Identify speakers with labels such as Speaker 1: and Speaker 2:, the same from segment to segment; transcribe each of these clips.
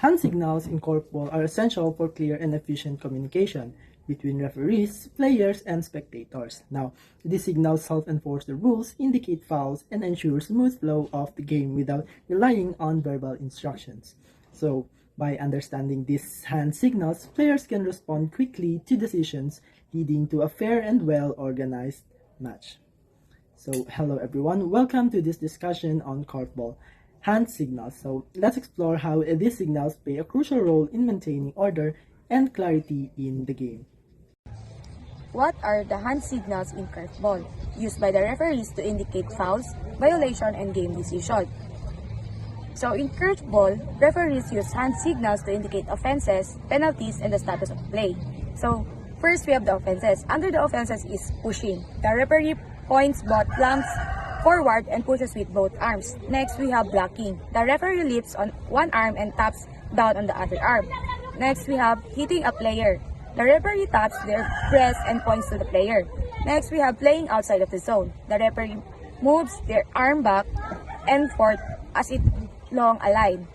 Speaker 1: Hand signals in korfball are essential for clear and efficient communication between referees, players, and spectators. Now, these signals help enforce the rules, indicate fouls, and ensure smooth flow of the game without relying on verbal instructions. So, by understanding these hand signals, players can respond quickly to decisions, leading to a fair and well-organized match. So, hello everyone, welcome to this discussion on korfball hand signals. So, let's explore how these signals play a crucial role in maintaining order and clarity in the game.
Speaker 2: What are the hand signals in korfball, used by the referees to indicate fouls, violation, and game decision? So in korfball, referees use hand signals to indicate offenses, penalties, and the status of play. So first we have the offenses. Under the offenses is pushing. The referee points both palms forward and pushes with both arms. Next we have blocking. The referee lifts on one arm and taps down on the other arm. Next we have hitting a player. The referee taps their breast and points to the player. Next we have playing outside of the zone. The referee moves their arm back and forth as it long a line.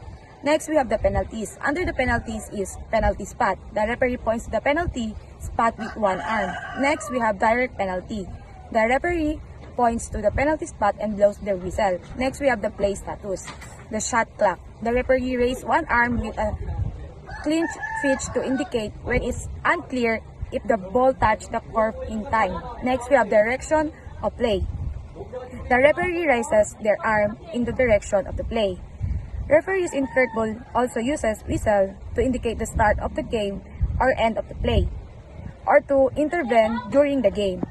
Speaker 2: Next we have the penalties. Under the penalties is penalty spot. The referee points to the penalty spot with one arm. Next we have direct penalty. The referee points to the penalty spot and blows the whistle. Next we have the play status, the shot clock. The referee raises one arm with a clinch fitch to indicate when it's unclear if the ball touched the corp in time. Next we have direction of play. The referee raises their arm in the direction of the play. Referees in korfball also uses whistle to indicate the start of the game or end of the play, or to intervene during the game.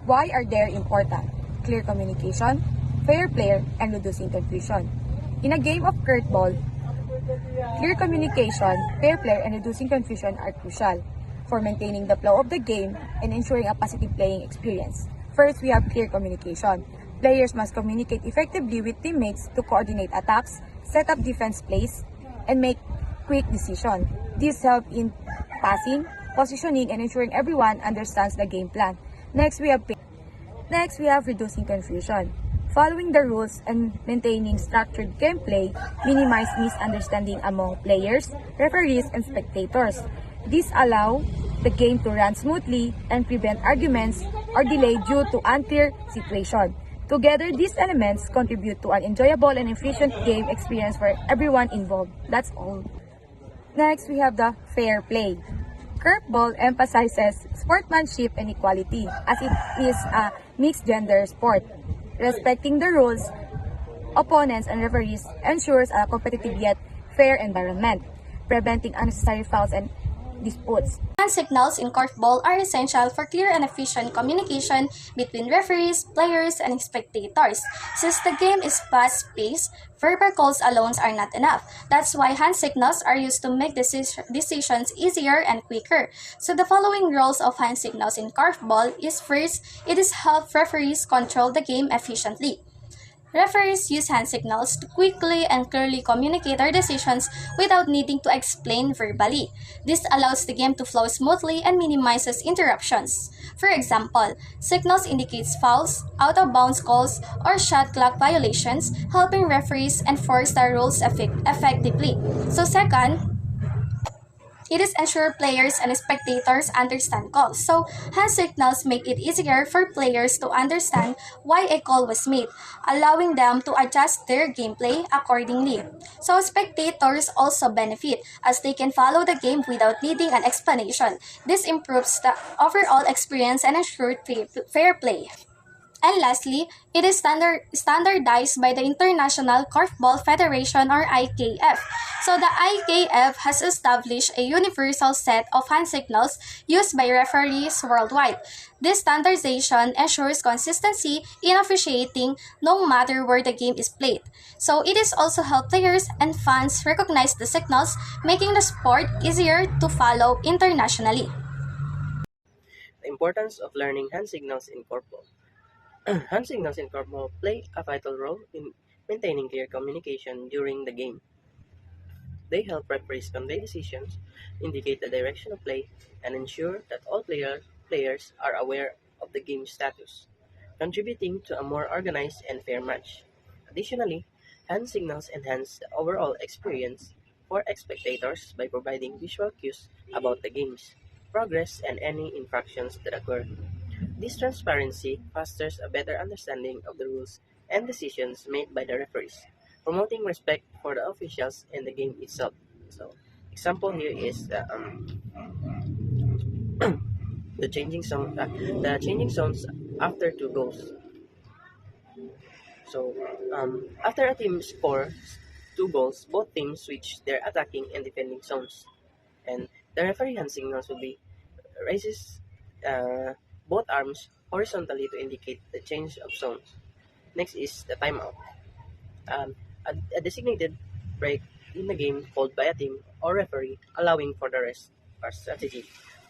Speaker 2: Why are they important? Clear communication, fair play, and reducing confusion. In a game of korfball, clear communication, fair play, and reducing confusion are crucial for maintaining the flow of the game and ensuring a positive playing experience. First, we have clear communication. Players must communicate effectively with teammates to coordinate attacks, set up defense plays, and make quick decisions. This helps in passing, positioning, and ensuring everyone understands the game plan. Next, we have reducing confusion. Following the rules and maintaining structured gameplay minimize misunderstanding among players, referees, and spectators. This allows the game to run smoothly and prevent arguments or delay due to unclear situations. Together, these elements contribute to an enjoyable and efficient game experience for everyone involved. That's all. Next, we have the fair play. Korfball emphasizes sportsmanship and equality as it is a mixed-gender sport. Respecting the rules, opponents, and referees ensures a competitive yet fair environment, preventing unnecessary fouls and disputes.
Speaker 3: Hand signals in korfball are essential for clear and efficient communication between referees, players, and spectators. Since the game is fast-paced, verbal calls alone are not enough. That's why hand signals are used to make decisions easier and quicker. So the following roles of hand signals in korfball is: first, it is help referees control the game efficiently. Referees use hand signals to quickly and clearly communicate their decisions without needing to explain verbally. This allows the game to flow smoothly and minimizes interruptions. For example, signals indicates fouls, out-of-bounds calls, or shot clock violations, helping referees enforce the rules effectively. So second, it is ensure players and spectators understand calls. So, hand signals make it easier for players to understand why a call was made, allowing them to adjust their gameplay accordingly. So, spectators also benefit as they can follow the game without needing an explanation. This improves the overall experience and ensures fair play. And lastly, it is standardized by the International Korfball Federation or IKF. So the IKF has established a universal set of hand signals used by referees worldwide. This standardization ensures consistency in officiating no matter where the game is played. So it is also help players and fans recognize the signals, making the sport easier to follow internationally.
Speaker 4: The importance of learning hand signals in korfball. Hand signals in korfball play a vital role in maintaining clear communication during the game. They help referees convey decisions, indicate the direction of play, and ensure that all players are aware of the game's status, contributing to a more organized and fair match. Additionally, hand signals enhance the overall experience for spectators by providing visual cues about the game's progress and any infractions that occur. This transparency fosters a better understanding of the rules and decisions made by the referees, promoting respect for the officials and the game itself. So, example here is the changing zones after two goals. So, after a team scores two goals, both teams switch their attacking and defending zones, and the referee hand signals will be raises uh, both arms horizontally to indicate the change of zones. Next is the timeout. A designated break in the game called by a team or referee, allowing for the rest or strategy.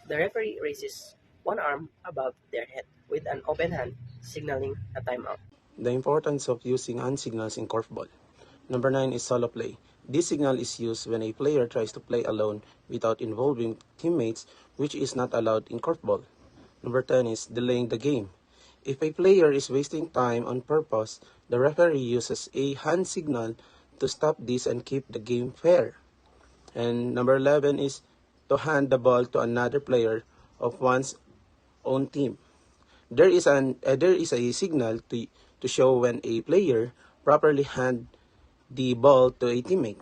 Speaker 4: The referee raises one arm above their head with an open hand, signaling a timeout.
Speaker 5: The importance of using hand signals in Korfball. Number 9 is solo play. This signal is used when a player tries to play alone without involving teammates, which is not allowed in Korfball. Number 10 is delaying the game. If a player is wasting time on purpose, the referee uses a hand signal to stop this and keep the game fair. And number 11 is to hand the ball to another player of one's own team. There is a signal to show when a player properly hand the ball to a teammate.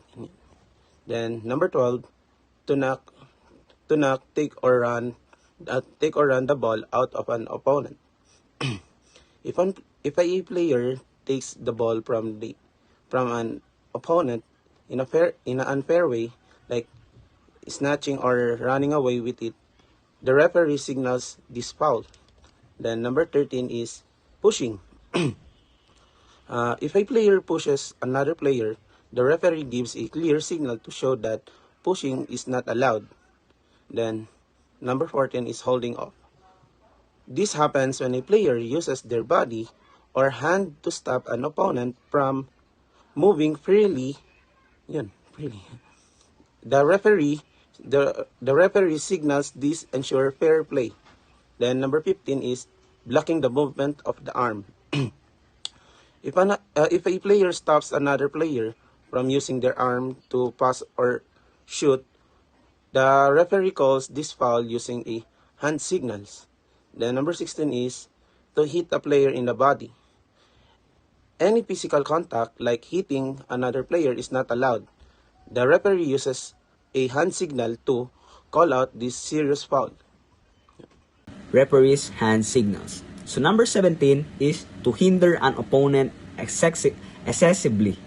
Speaker 5: Then number 12, to knock, take or run the ball out of an opponent. If a player takes the ball from an opponent in an unfair way, like snatching or running away with it, the referee signals this foul. Then number 13 is pushing. If a player pushes another player, the referee gives a clear signal to show that pushing is not allowed. Then number 14 is holding off. This happens when a player uses their body or hand to stop an opponent from moving freely. Freely. The referee signals this ensure fair play. Then number 15 is blocking the movement of the arm. If a player stops another player from using their arm to pass or shoot, the referee calls this foul using a hand signals. Then number 16 is to hit a player in the body. Any physical contact like hitting another player is not allowed. The referee uses a hand signal to call out this serious foul.
Speaker 6: Referees hand signals. So number 17 is to hinder an opponent excessively.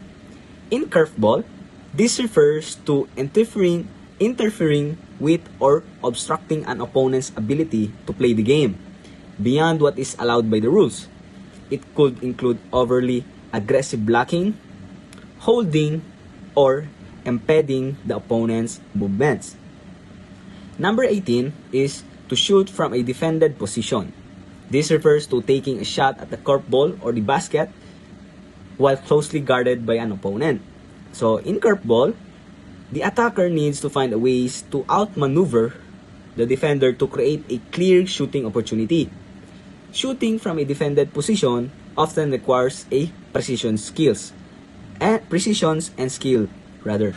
Speaker 6: In Korfball, this refers to interfering with or obstructing an opponent's ability to play the game beyond what is allowed by the rules. It could include overly aggressive blocking, holding, or impeding the opponent's movements. Number 18 is to shoot from a defended position. This refers to taking a shot at the korfball or the basket while closely guarded by an opponent. So in korfball, the attacker needs to find ways to outmaneuver the defender to create a clear shooting opportunity. Shooting from a defended position often requires a precision and skill rather.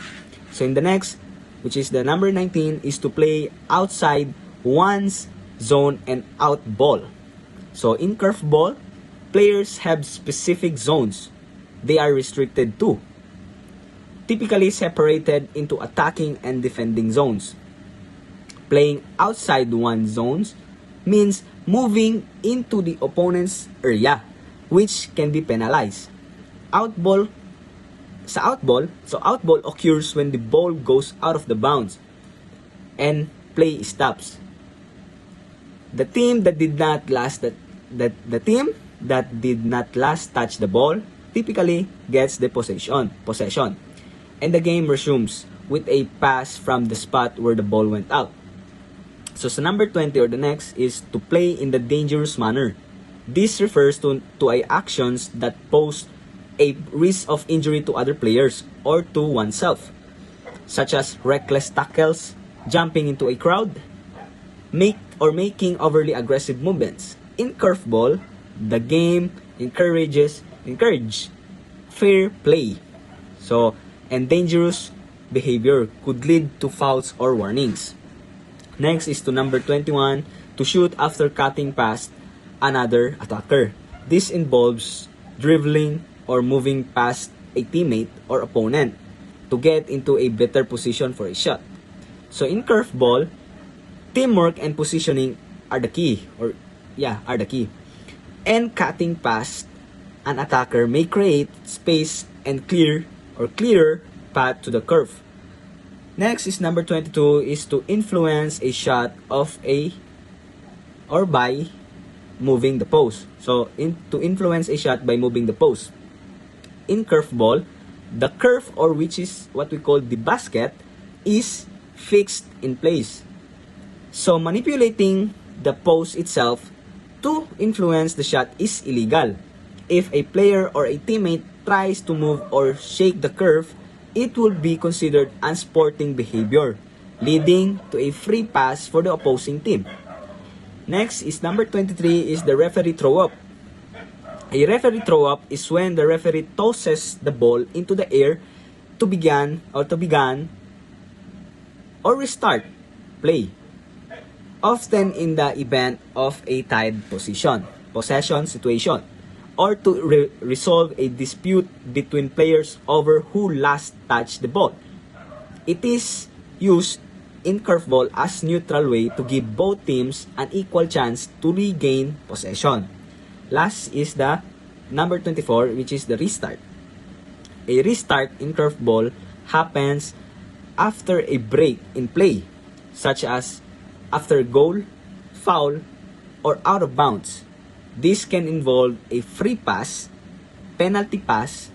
Speaker 6: So in the next, which is the number 19, is to play outside one's zone and out ball. So in Korfball, players have specific zones they are restricted to, typically separated into attacking and defending zones. Playing outside one's zones means moving into the opponent's area, which can be penalized. Outball occurs when the ball goes out of the bounds and play stops. The team that did not last touch the ball typically gets the possession, and the game resumes with a pass from the spot where the ball went out. So number 20 or the next is to play in the dangerous manner. This refers to actions that pose a risk of injury to other players or to oneself, such as reckless tackles, jumping into a crowd, making overly aggressive movements. In Korfball, the game encourage fair play. So, and dangerous behavior could lead to fouls or warnings. Next is to number 21, to shoot after cutting past another attacker. This involves dribbling or moving past a teammate or opponent to get into a better position for a shot. So in curveball, teamwork and positioning are the key, are the key. And cutting past an attacker may create space and clearer path to the curve. Next is number 22 is to influence a shot of a or by moving the post. So to influence a shot by moving the post. In curveball, the curve, or which is what we call the basket, is fixed in place. So manipulating the post itself to influence the shot is illegal. If a player or a teammate tries to move or shake the curve, it will be considered unsporting behavior, leading to a free pass for the opposing team. Next is number 23 is the referee throw-up. A referee throw-up is when the referee tosses the ball into the air to begin or restart play, often in the event of a tied possession situation, or to resolve a dispute between players over who last touched the ball. It is used in curveball as neutral way to give both teams an equal chance to regain possession. Last is the number 24, which is the restart. A restart in curveball happens after a break in play, such as after a goal, foul, or out of bounds. This can involve a free pass, penalty pass,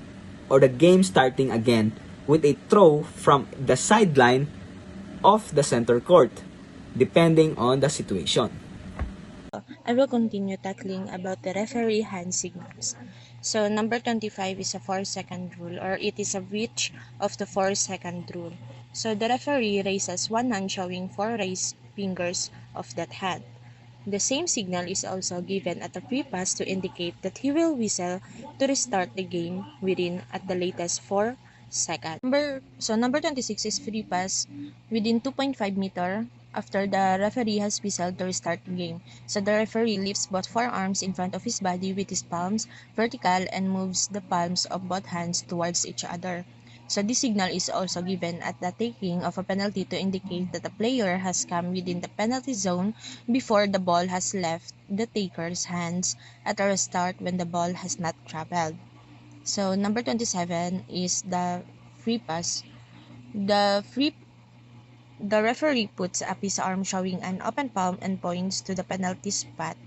Speaker 6: or the game starting again with a throw from the sideline of the center court, depending on the situation.
Speaker 7: I will continue tackling about the referee hand signals. So number 25 is a 4-second rule, or it is a breach of the 4-second rule. So the referee raises one hand showing 4 raised fingers of that hand. The same signal is also given at the free pass to indicate that he will whistle to restart the game within at the latest 4 seconds. Number 26 is free pass within 2.5 meter after the referee has whistled to restart the game. So the referee lifts both forearms in front of his body with his palms vertical and moves the palms of both hands towards each other. So this signal is also given at the taking of a penalty to indicate that the player has come within the penalty zone before the ball has left the taker's hands at a restart when the ball has not traveled. So number 27 is the free pass. The referee puts up his arm showing an open palm and points to the penalty spot.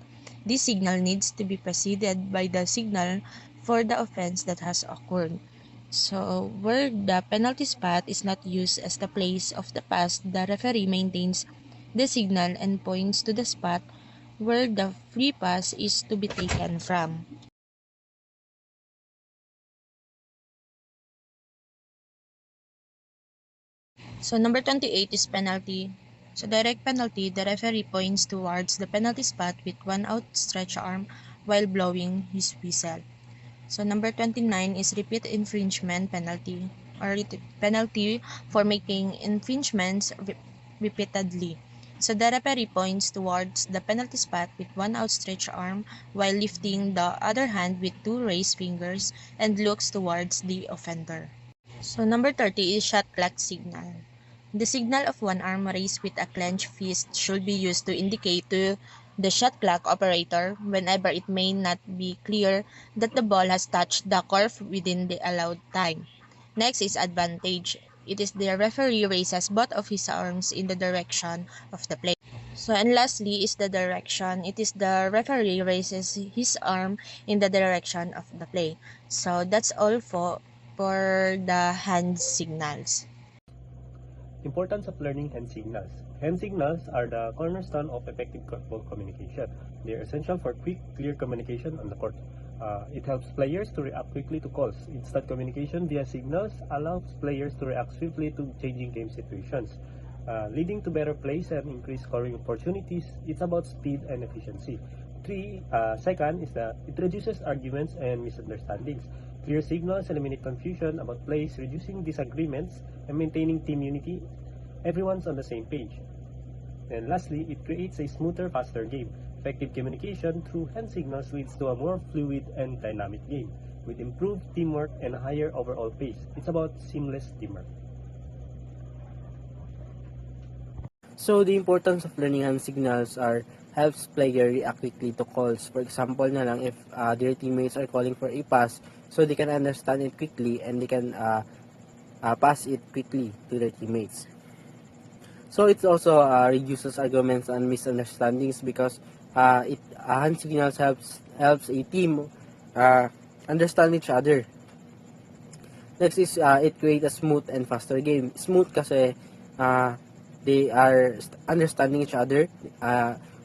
Speaker 7: This signal needs to be preceded by the signal for the offense that has occurred. So, where the penalty spot is not used as the place of the pass, the referee maintains the signal and points to the spot where the free pass is to be taken from. So, number 28 is penalty. So, direct penalty, the referee points towards the penalty spot with one outstretched arm while blowing his whistle. So, number 29 is repeat infringement penalty, or penalty for making infringements repeatedly. So, the referee points towards the penalty spot with one outstretched arm while lifting the other hand with 2 raised fingers and looks towards the offender. So, number 30 is shot clock signal. The signal of one arm raised with a clenched fist should be used to indicate to the shot clock operator whenever it may not be clear that the ball has touched the curve within the allowed time. Next is advantage. It is the referee raises both of his arms in the direction of the play. So, and lastly is the direction. It is the referee raises his arm in the direction of the play. So, that's all for the hand signals.
Speaker 8: Importance of learning hand signals. Hand signals are the cornerstone of effective korfball communication. They are essential for quick, clear communication on the court. It helps players to react quickly to calls. Instant communication via signals allows players to react swiftly to changing game situations, leading to better plays and increased scoring opportunities. It's about speed and efficiency. Second is that it reduces arguments and misunderstandings. Clear signals eliminate confusion about plays, reducing disagreements, and maintaining team unity. Everyone's on the same page. And lastly, it creates a smoother, faster game. Effective communication through hand signals leads to a more fluid and dynamic game, with improved teamwork and a higher overall pace. It's about seamless teamwork.
Speaker 4: So the importance of learning hand signals are helps player react quickly to calls. For example na lang, if their teammates are calling for a pass, so they can understand it quickly and they can pass it quickly to their teammates. So it also reduces arguments and misunderstandings because hand signals helps a team understand each other. Next is it creates a smooth and faster game. Smooth kasi they are understanding each other.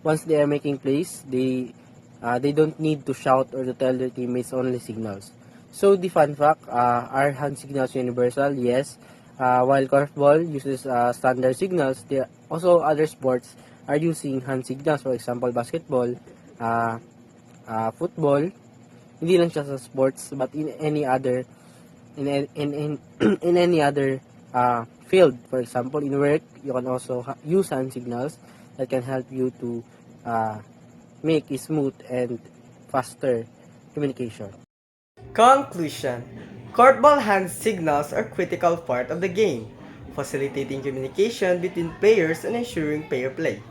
Speaker 4: Once they are making plays, they don't need to shout or to tell their teammates, only signals. So the fun fact, are hand signals universal? Yes. While Korfball uses standard signals, there also other sports are using hand signals. For example, basketball, football. Hindi lang siya sa sports, but in any other in any other field. For example, in work, you can also use hand signals that can help you to make a smooth and faster communication.
Speaker 1: Conclusion. Korfball hand signals are a critical part of the game, facilitating communication between players and ensuring fair play.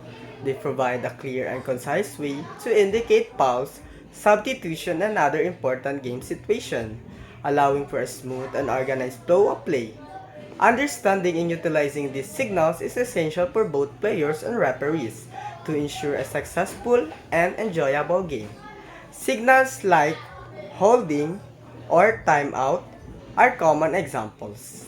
Speaker 1: They provide a clear and concise way to indicate fouls, substitution, and other important game situations, allowing for a smooth and organized flow of play. Understanding and utilizing these signals is essential for both players and referees to ensure a successful and enjoyable game. Signals like holding or timeout are common examples.